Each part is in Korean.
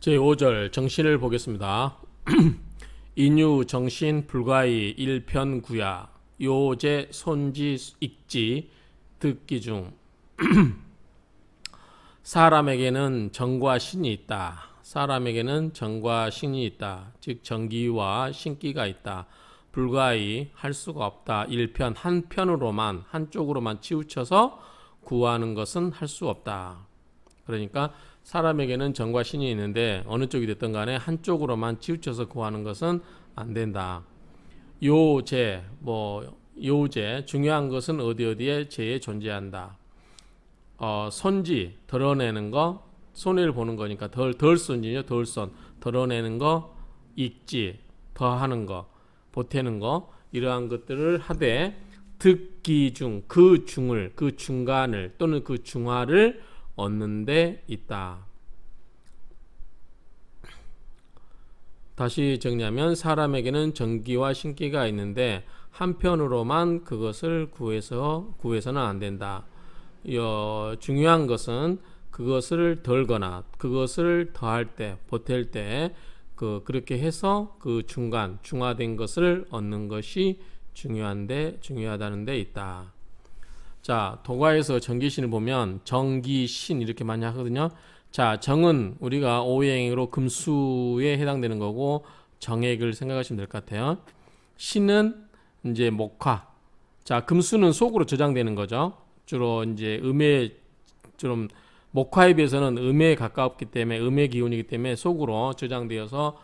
제5절 정신을 보겠습니다. 인유 정신 불가이 1편구야 요제 손지 익지 듣기 중 사람에게는 정과 신이 있다. 사람에게는 정과 신이 있다. 즉 정기와 신기가 있다. 불가이 할 수가 없다. 1편 한편으로만 한쪽으로만 치우쳐서 구하는 것은 할 수 없다. 그러니까 사람에게는 정과 신이 있는데 어느 쪽이 됐든 간에 한쪽으로만 치우쳐서 구하는 것은 안 된다. 요제 요제 중요한 것은 어디에 제에 존재한다. 손지 드러내는 거 손해를 보는 거니까 덜손이죠. 덜손 드러내는 거 익지 더하는 거 보태는 거 이러한 것들을 하되 듣기 중 그 중을 그 중간을 또는 그 중화를 얻는 데 있다. 다시 정리하면 사람에게는 정기와 신기가 있는데 한편으로만 그것을 구해서는 안 된다. 중요한 것은 그것을 덜거나 그것을 더할 때 보탤 때 그렇게 해서 그 중간 중화된 것을 얻는 것이 중요하다는 데 있다. 자, 도가에서 정기신을 보면 정기신 이렇게 많이 하거든요. 자, 정은 우리가 오행으로 금수에 해당되는 거고 정액을 생각하시면 될 것 같아요. 신은 이제 목화. 자, 금수는 속으로 저장되는 거죠. 주로 이제 음의 좀 목화에 비해서는 음에 가깝기 때문에 음의 기운이기 때문에 속으로 저장되어서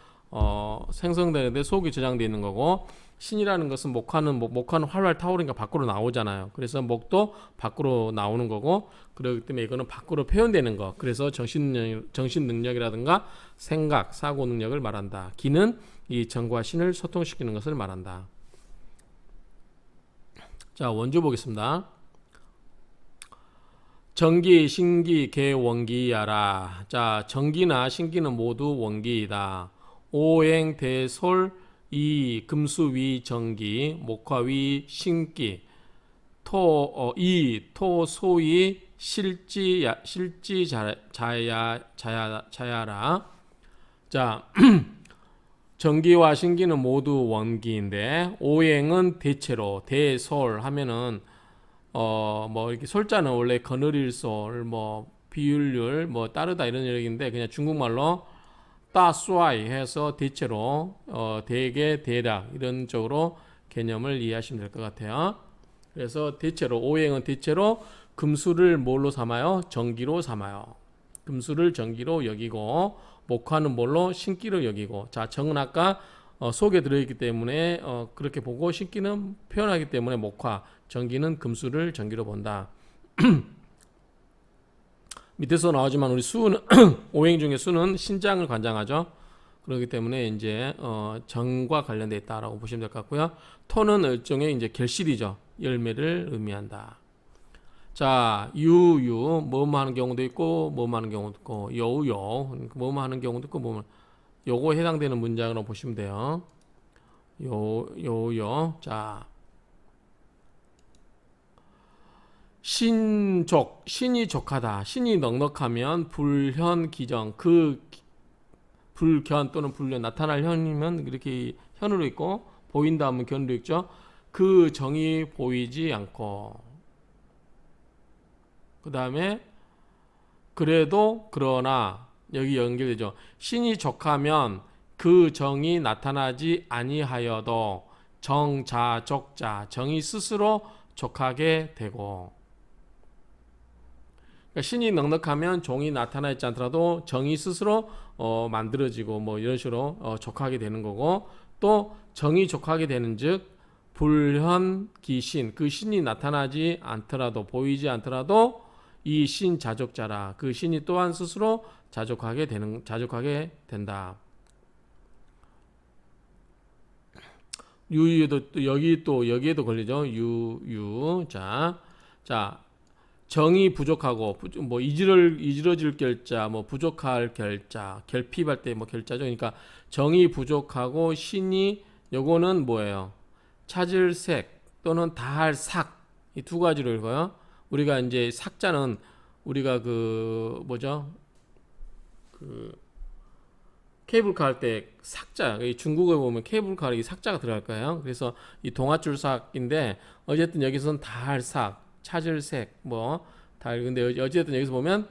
생성되는데 속이 저장되어 있는 거고 신이라는 것은 목화는 활활 타오르니까 밖으로 나오잖아요. 그래서 목도 밖으로 나오는 거고 그렇기 때문에 이거는 밖으로 표현되는 거. 그래서 정신 능력이라든가 생각, 사고 능력을 말한다. 기는 이 정과 신을 소통시키는 것을 말한다. 자, 원조 보겠습니다. 정기, 신기, 개, 원기야라. 자, 정기나 신기는 모두 원기이다. 오행, 대솔, 이, 금수, 위, 정기, 목화, 위, 신기, 토, 소이, 실지, 자야라. 자, 정기와 신기는 모두 원기인데, 오행은 대체로, 대솔 하면은, 이렇게 솔자는 원래 거느릴솔, 비율률, 따르다 이런 얘기인데, 그냥 중국말로 따수아이 해서 대체로 대개 대략 이런 쪽으로 개념을 이해하시면 될 것 같아요. 그래서 대체로 오행은 대체로 금수를 뭘로 삼아요? 정기로 삼아요. 금수를 정기로 여기고 목화는 뭘로? 신기로 여기고. 자, 정은 아까 속에 들어있기 때문에 그렇게 보고 신기는 표현하기 때문에 목화, 정기는 금수를 정기로 본다. 밑에서 나오지만 우리 수는 오행 중에 수는 신장을 관장하죠. 그렇기 때문에 이제 정과 관련돼 있다라고 보시면 될 것 같고요. 토는 일종의 이제 결실이죠. 열매를 의미한다. 자, 유유 뭐뭐 하는 경우도 있고 뭐뭐 하는 경우도 있고 여우여 뭐뭐 하는 경우도 있고 요거 해당되는 문장으로 보시면 돼요. 여우여. 자, 신이 족하다. 신이 넉넉하면 불현 기정. 불견 또는 불현 나타날 현이면 이렇게 현으로 있고 보인다 하면 견으로 있죠. 그 정이 보이지 않고 그 다음에 그러나 여기 연결되죠. 신이 족하면 그 정이 나타나지 아니하여도 정자 족자 정이 스스로 족하게 되고 그러니까 신이 넉넉하면 종이 나타나 있지 않더라도 정이 스스로 만들어지고 이런 식으로 족하게 되는 거고 또 정이 족하게 되는 즉 불현기신 그 신이 나타나지 않더라도 보이지 않더라도 이 신 자족자라 그 신이 또한 스스로 자족하게 된다. 유유도 여기에도 걸리죠. 자 정이 부족하고 이지러질 결자 부족할 결자 결핍할 때 결자죠. 그러니까 정이 부족하고 신이 요거는 뭐예요? 찾을 색 또는 다할 삭 이 두 가지로 읽어요. 우리가 이제 삭자는 우리가 케이블카 할 때 삭자, 이 중국어에 보면 케이블카 이 삭자가 들어갈 거예요. 그래서 이 동아줄 삭인데 어쨌든 여기서는 달삭, 찾을색 뭐 달. 근데 어쨌든 여기서 보면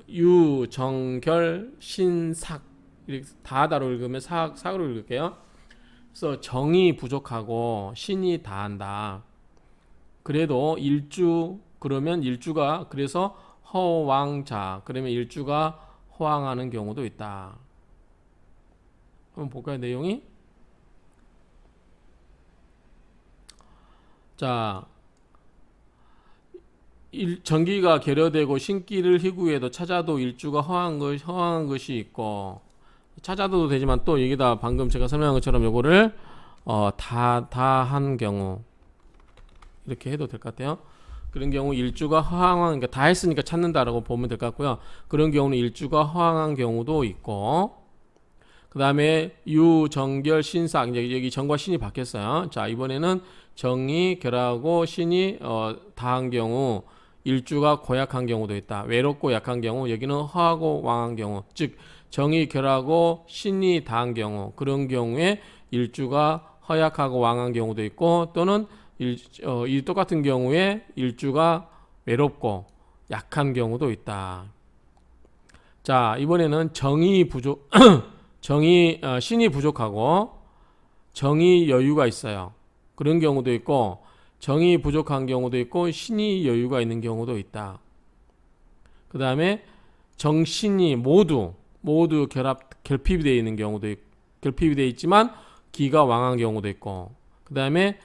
유정결 신삭 이렇게 다다로 읽으면 삭으로 읽을게요. 그래서 정이 부족하고 신이 다한다. 그래도 일주 그러면 일주가 그래서 허왕자 그러면 일주가 호황하는 경우도 있다. 한번 볼까요, 내용이? 자, 정기가 결여되고 신기를 희구해도 찾아도 일주가 허황한 것이 있고, 찾아도 되지만 또 여기다 방금 제가 설명한 것처럼 요거를 다 한 경우 이렇게 해도 될 것 같아요. 그런 경우 일주가 허황한, 그러니까 다 했으니까 찾는다라고 보면 될 것 같고요. 그런 경우는 일주가 허황한 경우도 있고, 그 다음에 유정결 신삭, 이제 여기 정과 신이 바뀌었어요. 자, 이번에는 정이 결하고 신이 다한 경우 일주가 고약한 경우도 있다. 외롭고 약한 경우, 여기는 허하고 왕한 경우, 즉 정이 결하고 신이 다한 경우, 그런 경우에 일주가 허약하고 왕한 경우도 있고, 또는 이 똑같은 경우에 일주가 외롭고 약한 경우도 있다. 자, 이번에는 정이 부족, 신이 부족하고 정이 여유가 있어요. 그런 경우도 있고, 정이 부족한 경우도 있고, 신이 여유가 있는 경우도 있다. 그 다음에 정신이 모두 결핍이 되어 있는 경우도 있고, 결핍이 되어 있지만 기가 왕한 경우도 있고, 그 다음에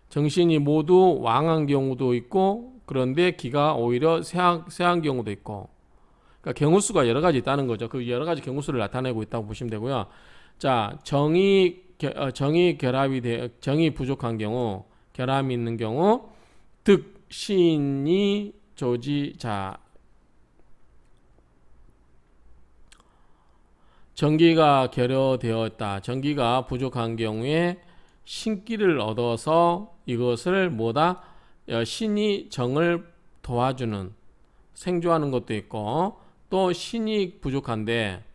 정신이 모두 왕한 경우도 있고, 그런데 기가 오히려 쇠한 경우도 있고, 그러니까 경우수가 여러 가지 있다는 거죠. 그 여러 가지 경우수를 나타내고 있다고 보시면 되고요. 자, 정이 부족한 경우, 결함이 있는 경우, 득신이 조지자. 정기가 결여되었다. 정기가 부족한 경우에 신기를 얻어서 이것을 신이 정을 도와주는, 생조하는 것도 있고, 또 신이 부족한데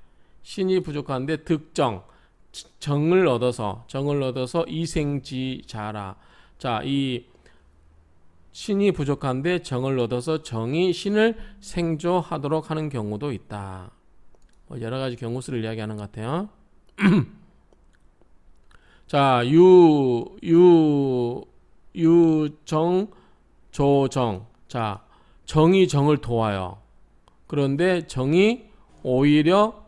정을 얻어서 이생지자라. 자, 이 신이 부족한데 정을 얻어서 정이 신을 생조하도록 하는 경우도 있다. 여러 가지 경우수를 이야기하는 것 같아요. 자, 유정, 조정. 자, 정이 정을 도와요. 그런데 정이 오히려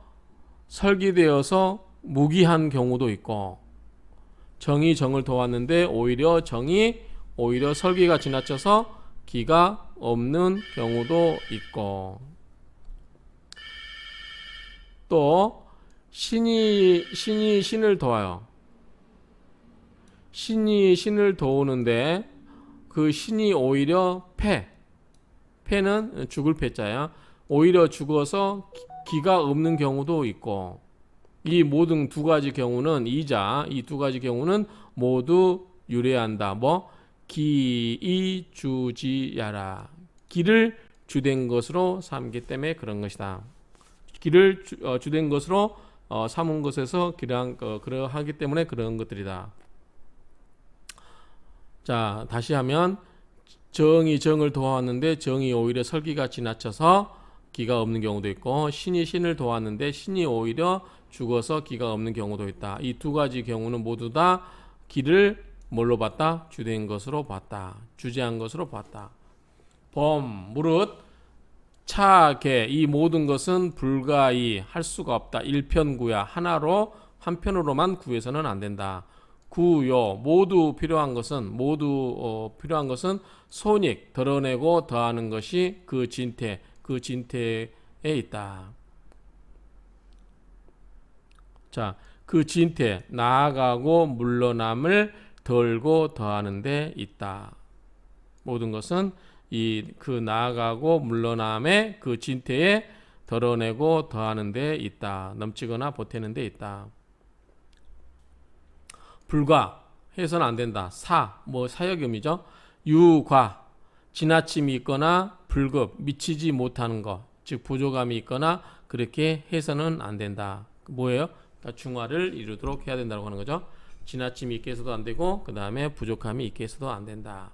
설기되어서 무기한 경우도 있고, 정이 정을 도왔는데 정이 오히려 설기가 지나쳐서 기가 없는 경우도 있고, 또 신이 신을 도와요. 신이 신을 도우는데 그 신이 오히려 패는 죽을 패자야. 오히려 죽어서 기가 없는 경우도 있고, 이 모든 두 가지 경우는 이 두 가지 경우는 모두 유래한다. 기이주지야라. 기를 주된 것으로 삼기 때문에 그런 것이다. 기를 주된 것으로 삼은 것에서 그러하기 때문에 그런 것들이다. 자, 다시 하면 정이 정을 도왔는데 정이 오히려 설기가 지나쳐서 기가 없는 경우도 있고, 신이 신을 도왔는데 신이 오히려 죽어서 기가 없는 경우도 있다. 이 두 가지 경우는 모두 다 기를 뭘로 봤다? 주된 것으로 봤다. 주재한 것으로 봤다. 무릇 차계 이 모든 것은 불가이 할 수가 없다. 일편구야. 한편으로만 구해서는 안 된다. 구요 모두 필요한 것은 손익 드러내고 더하는 것이 그 진태에 있다. 자, 그 진태 나아가고 물러남을 덜고 더하는 데 있다. 모든 것은 그 나아가고 물러남의 그 진태에 덜어내고 더하는 데 있다. 넘치거나 보태는 데 있다. 불과 해서는 안 된다. 사역음이죠. 유과 지나침이 있거나 불급 미치지 못하는 것. 즉 부족함이 있거나 그렇게 해서는 안 된다. 뭐예요? 그러니까 중화를 이루도록 해야 된다고 하는 거죠. 지나침이 있게 해서도 안 되고 그 다음에 부족함이 있게 해서도 안 된다.